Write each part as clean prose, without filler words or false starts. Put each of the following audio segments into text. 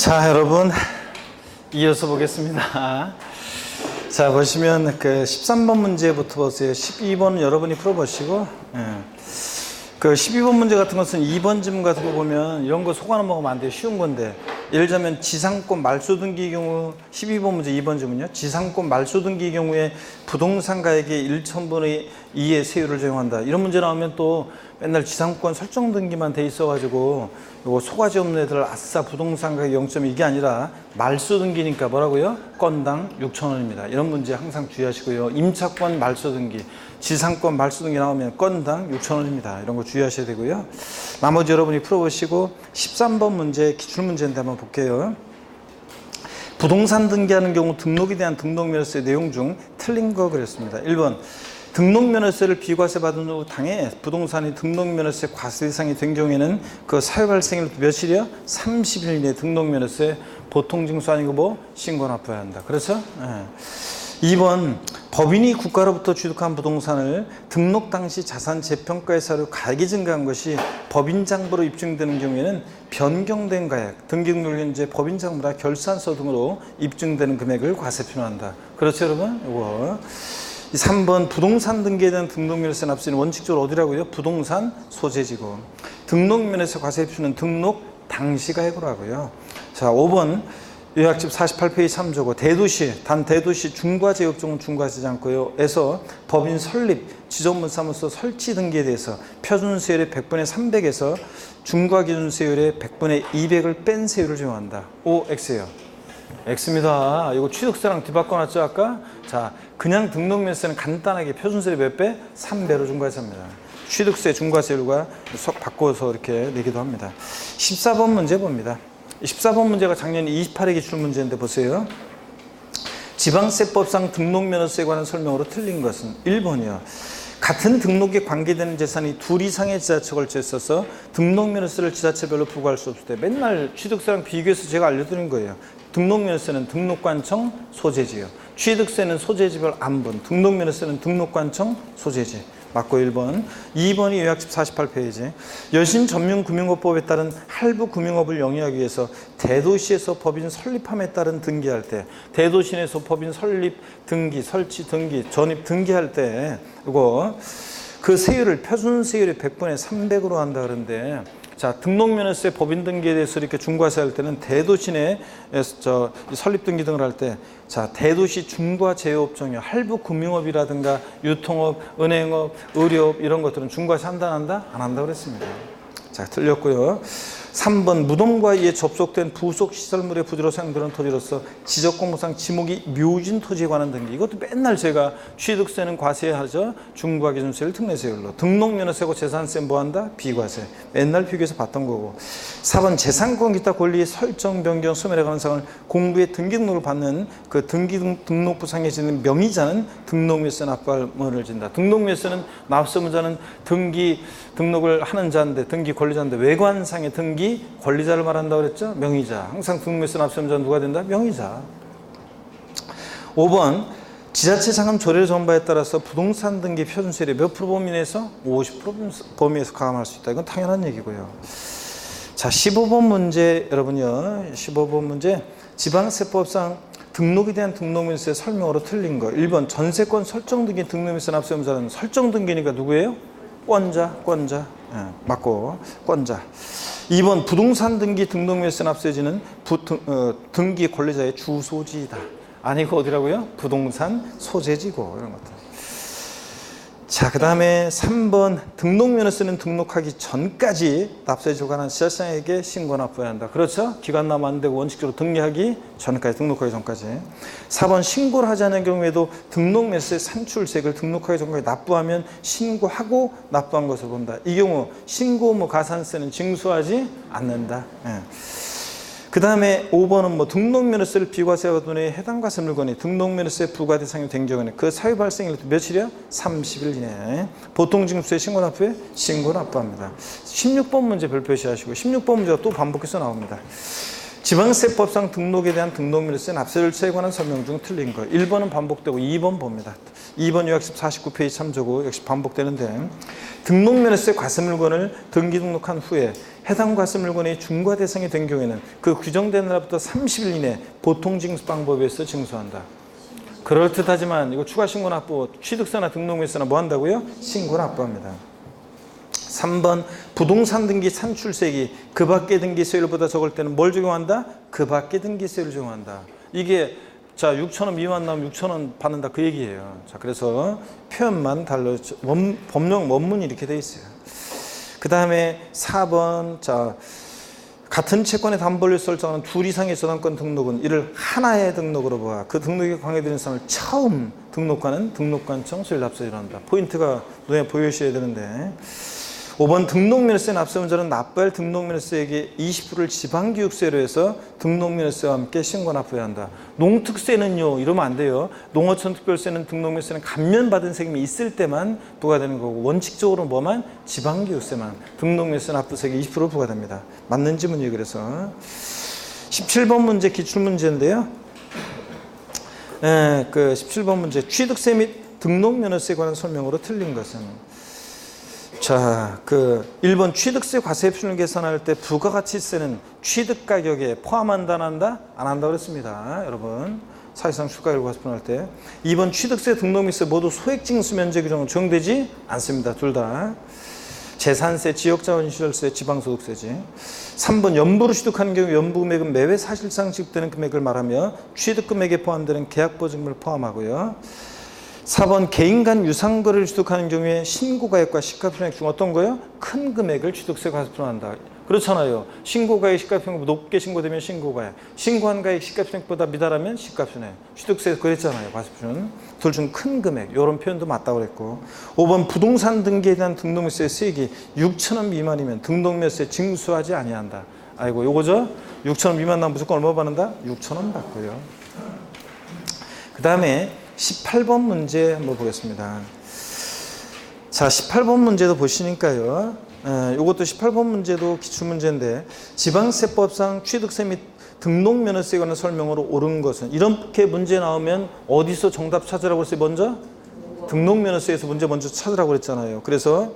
자, 여러분 이어서 보겠습니다. 자, 보시면 그 13번 문제부터 보세요. 12번은 여러분이 풀어보시고, 그 12번 문제 같은 것은 2번 지문 같은 거 보면 이런 거 속아 넘어가면 안 돼요. 쉬운 건데, 예를 들자면 지상권 말소 등기 경우 12번 문제 2번 지문요. 지상권 말소 등기 경우에 부동산 가액의 1,000분의 2의 세율을 적용한다. 이런 문제 나오면 또 맨날 지상권 설정 등기만 돼 있어가지고 요거 소가지 없는 애들 아싸 부동산 가격 0.2 이게 아니라 말소 등기니까 뭐라고요? 건당 6,000원입니다. 이런 문제 항상 주의하시고요. 임차권 말소 등기, 지상권 말소 등기 나오면 건당 6,000원입니다. 이런 거 주의하셔야 되고요. 나머지 여러분이 풀어보시고 13번 문제 기출문제인데 한번 볼게요. 부동산 등기하는 경우 등록에 대한 등록면허서의 내용 중 틀린 거 그랬습니다. 1번 등록면허세를 비과세 받은 후 당해 부동산이 등록면허세 과세 대상이 된 경우에는 그 사유 발생일 며칠이요? 30일 이내 등록면허세 보통징수 아니고 뭐 신고 납부해야 한다. 그렇죠? 네. 2번 법인이 국가로부터 취득한 부동산을 등록 당시 자산 재평가에 사료 가액이 증가한 것이 법인장부로 입증되는 경우에는 변경된 가액, 등기등록 현재 법인장부나 결산서 등으로 입증되는 금액을 과세 표현한다. 그렇죠, 여러분? 이거. 3번 부동산 등기에 대한 등록면허세 납세는 원칙적으로 어디라고요? 부동산 소재지고, 등록면허세 과세 표현은 등록 당시 가액으로 하고요. 자, 5번 요약집 48페이지 3조고 대도시, 단 대도시 중과제 업종은 중과세지 않고요. 에서 법인 설립, 지정문 사무소 설치 등기에 대해서 표준세율의 100분의 300에서 중과기준세율의 100분의 200을 뺀 세율을 적용한다. O, X예요. X입니다. 이거 취득세랑 뒤바꿔놨죠 아까? 자, 그냥 등록면세는 간단하게 표준세율 몇 배? 3배로 중과세합니다. 취득세 중과세율과 석 바꿔서 이렇게 내기도 합니다. 14번 문제 봅니다. 14번 문제가 작년 28회 기출 문제인데 보세요. 지방세법상 등록면허세에 관한 설명으로 틀린 것은 1번이요. 같은 등록에 관계되는 재산이 둘 이상의 지자체가 걸쳐 있어서 등록면허세를 지자체별로 부과할 수 없을 때 맨날 취득세랑 비교해서 제가 알려드린 거예요. 등록면허세는 등록관청 소재지요. 취득세는 소재지별 안분, 등록면허세는 등록관청 소재지. 맞고 1번. 2번이 요약집 48페이지. 여신전문금융업법에 따른 할부금융업을 영위하기 위해서 대도시에서 법인 설립함에 따른 등기할 때, 대도시에서 법인 설립 등기, 설치 등기, 전입 등기할 때 이거 그 세율을 표준세율의 100분의 300으로 한다 그러는데, 자, 등록면허세 법인 등기에 대해서 이렇게 중과세 할 때는 대도시 내 설립 등기 등을 할 때, 자, 대도시 중과 제휴업종이요. 할부금융업이라든가 유통업, 은행업, 의료업 이런 것들은 중과세 한다, 안 한다? 안 한다 그랬습니다. 자, 틀렸고요. 3번 무덤과 이에 접속된 부속시설물의 부지로 사용되는 토지로서 지적공무상 지목이 묘진 토지에 관한 등기. 이것도 맨날 제가 취득세는 과세하죠. 중과기준세율 특례세율로. 등록면허세고 재산세는 뭐한다? 비과세. 맨날 비교해서 봤던 거고. 4번 재산권 기타 권리의 설정, 변경, 소멸에 관한 사항을 공부에 등기등록을 받는 그 등록부상에 지는 명의자는 등록면허세 납부를 진다. 등록면허세는 납세문자는 등록을 하는 자인데, 등기 권리자인데 외관상의 등기 권리자를 말한다고 그랬죠? 명의자. 항상 등록면허세 납세문자는 누가 된다? 명의자. 5번 지자체 상금 조례 전바에 따라서 부동산 등기 표준세율의 몇 프로 범위 내에서? 50% 범위에서 가감할 수 있다. 이건 당연한 얘기고요. 자, 15번 문제 여러분요. 15번 문제 지방세법상 등록에 대한 등록면허세 설명으로 틀린 거. 1번 전세권 설정 등기 등록면허세 납세문자는 설정 등기니까 누구예요? 권자. 맞고 권자. 2번 부동산 등기 등록면허세 납세지는 등기 권리자의 주소지이다. 아니고 어디라고요? 부동산 소재지고 이런 것들. 자, 그 다음에 3번 등록면허세는 등록하기 전까지 납세에 주관한 지자체장에게 신고 납부해야 한다. 그렇죠? 기간 나면 안 되고 원칙적으로 등록하기 전까지. 4번 신고를 하지 않은 경우에도 등록면허세 산출세액을 등록하기 전까지 납부하면 신고하고 납부한 것을 본다. 이 경우 신고 의무 가산세는 징수하지 않는다. 예. 그 다음에 5번은 뭐 등록면허세를 비과세받은 후에 해당 과세 물건이 등록면허세 부과 대상이 된 경우에는 그 사유 발생일 며칠이야? 30일 이내. 보통징수세 신고 납부에 신고 납부합니다. 16번 문제 별표시 하시고 16번 문제가 또 반복해서 나옵니다. 지방세법상 등록에 대한 등록면허세 납세 절차에 관한 설명 중 틀린 거. 1번은 반복되고 2번 봅니다. 2번 요약집 49페이지 참조고 역시 반복되는데, 등록면허세 과세물건을 등기 등록한 후에 해당 과세물건이 중과 대상이 된 경우에는 그 규정된 날부터 30일 이내 보통징수 방법에 의해서 징수한다. 그럴듯하지만 이거 추가신고 납부, 취득세나 등록면허세나 뭐 한다고요? 신고 납부합니다. 3번 부동산 등기 산출세액이 그 밖의 등기세율보다 적을 때는 뭘 적용한다? 그 밖의 등기세율을 적용한다. 이게 자 6,000원 미만 나오면 6,000원 받는다 그 얘기예요. 자 그래서 표현만 달라, 법령 원문이 이렇게 돼 있어요. 그 다음에 4번 자 같은 채권의 담보를 설정하는 둘 이상의 저당권 등록은 이를 하나의 등록으로 봐. 그 등록에 관계되는 사람을 처음 등록하는 등록관청 소율납세를 한다. 포인트가 눈에 보여주셔야 되는데, 5번 등록면허세 납세문자는 납부할 등록면허세액의 20%를 지방교육세로 해서 등록면허세와 함께 신고 납부해야 한다. 농특세는요 이러면 안 돼요. 농어촌특별세는 등록면허세는 감면받은 세금이 있을 때만 부과되는 거고, 원칙적으로 뭐만? 지방교육세만. 등록면허세 납부세액이 20% 부과됩니다. 맞는 지문이에요. 그래서 17번 문제 기출문제인데요. 그 17번 문제 취득세 및 등록면허세에 관한 설명으로 틀린 것은, 자, 1번 취득세 과세표준을 계산할 때 부가가치세는 취득가격에 포함한다 안 한다? 안 한다 그랬습니다. 여러분 사실상 추가율 과세표준할 때. 2번 취득세 등록미세 모두 소액징수 면제 규정은 적용되지 않습니다. 둘 다. 재산세, 지역자원시설세, 지방소득세지. 3번 연부로 취득하는 경우 연부금액은 매회 사실상 지급되는 금액을 말하며 취득금액에 포함되는 계약보증금을 포함하고요. 4번 개인 간 유상거래를 취득하는 경우에 신고가액과 시가총액 중 어떤 거요? 큰 금액을 취득세 과세표준을 한다. 그렇잖아요. 신고가액 시가총액 높게 신고되면 신고가액, 신고한 가액 시가총액보다 미달하면 시가총액. 취득세 그랬잖아요. 과세표준. 둘 중 큰 금액. 이런 표현도 맞다고 그랬고. 5번 부동산 등기에 대한 등록면허세 수익이 6,000원 미만이면 등록면허세 징수하지 아니한다. 아이고 요거죠? 6,000원 미만 나면 무조건 얼마 받는다? 6,000원 받고요. 그 다음에 18번 문제 한번 보겠습니다. 자, 18번 문제도 보시니까요. 이것도 18번 문제도 기출문제인데, 지방세법상 취득세 및 등록면허세에 관한 설명으로 옳은 것은, 이렇게 문제 나오면 어디서 정답 찾으라고 했어요? 먼저 등록면허세에서 문제 먼저 찾으라고 그랬잖아요. 그래서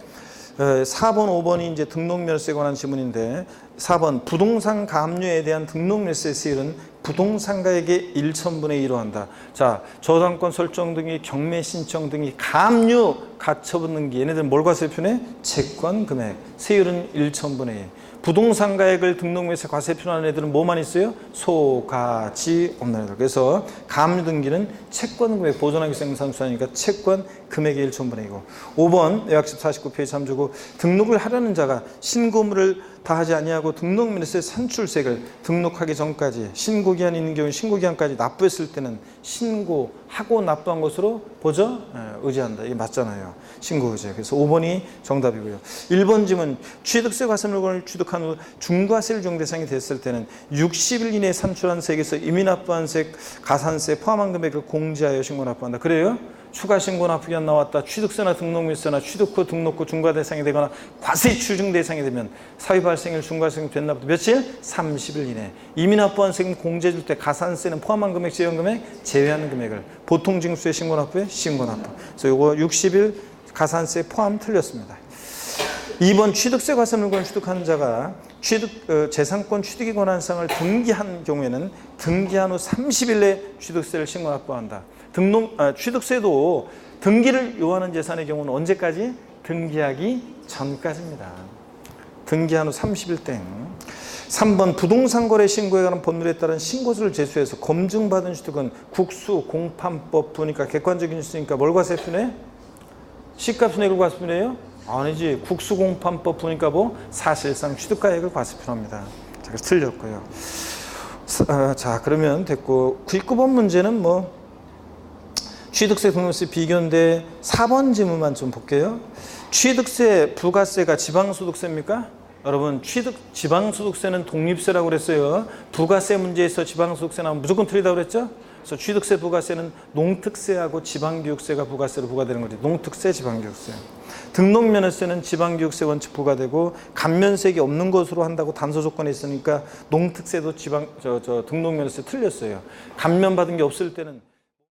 4번, 5번이 이제 등록면허세에 관한 지문인데, 4번 부동산 가압류에 대한 등록면허세 세율은 부동산가액의 1,000분의 1로 한다. 자, 저당권 설정 등이, 경매 신청 등이, 가압류, 가처분 등기, 얘네들은 뭘 과세표준해? 채권 금액. 세율은 1,000분의 1. 부동산 가액을 등록면허세 과세표준하는 애들은 뭐만 있어요? 소, 가, 지 없는 애들. 그래서 가압류 등기는 채권 금액, 보존하기 생산수하니까 채권 금액의 1,000분의 1이고. 5번 요약집 49페이지 참조고, 등록을 하려는 자가 신고물을 다하지 아니하고 등록면허세 산출세액을 등록하기 전까지 신고기한이 있는 경우 신고기한까지 납부했을 때는 신고하고 납부한 것으로 보죠? 의지한다. 이게 맞잖아요. 신고 의지. 그래서 5번이 정답이고요. 1번 지문 취득세 과세물건을 취득한 후 중과세율 적용 대상이 됐을 때는 60일 이내에 산출한 세액에서 이미 납부한 세액, 가산세 포함한 금액을 공제하여 신고 납부한다. 그래요? 추가 신고 납부기한 나왔다. 취득세나 등록면허세나 취득 후 등록 후 중과 대상이 되거나 과세 추징 대상이 되면 사유 발생일 중과세금 된 날부터 며칠? 30일 이내. 이미 납부한 세금 공제해 줄 때 가산세는 포함한 금액, 제외한 금액, 제외하는 금액을 보통 징수에 신고 납부에 신고 납부. 그래서 이거 60일 가산세 포함 틀렸습니다. 2번 취득세 과세물건을 취득하는 자가 재산권 취득에 관한 사항을 등기한 경우에는 등기한 후 30일 내에 취득세를 신고 납부한다. 취득세도 등기를 요하는 재산의 경우는 언제까지? 등기하기 전까지입니다. 등기한 후 30일 땡. 3번 부동산 거래 신고에 관한 법률에 따른 신고서를 제출해서 검증받은 취득은 국수 공판법 부니까 객관적인 수니까 뭘 과세표준해? 시가총액을 과세표준해요? 아니지. 국수공판법 보니까 뭐 사실상 취득가액을 과세표준합니다. 자, 그래서 틀렸고요. 자, 그러면 됐고 9번 문제는 뭐 취득세 등록세 비교인데 4번 지문만 좀 볼게요. 취득세 부가세가 지방소득세입니까? 여러분 지방소득세는 독립세라고 그랬어요. 부가세 문제에서 지방소득세 나오면 무조건 틀리다고 그랬죠? 그래서 취득세 부가세는 농특세하고 지방교육세가 부가세로 부과되는 거죠. 농특세, 지방교육세. 등록면허세는 지방교육세 원칙 부과되고 감면세액이 없는 것으로 한다고 단서 조건에 있으니까 농특세도 등록면허세 틀렸어요. 감면 받은 게 없을 때는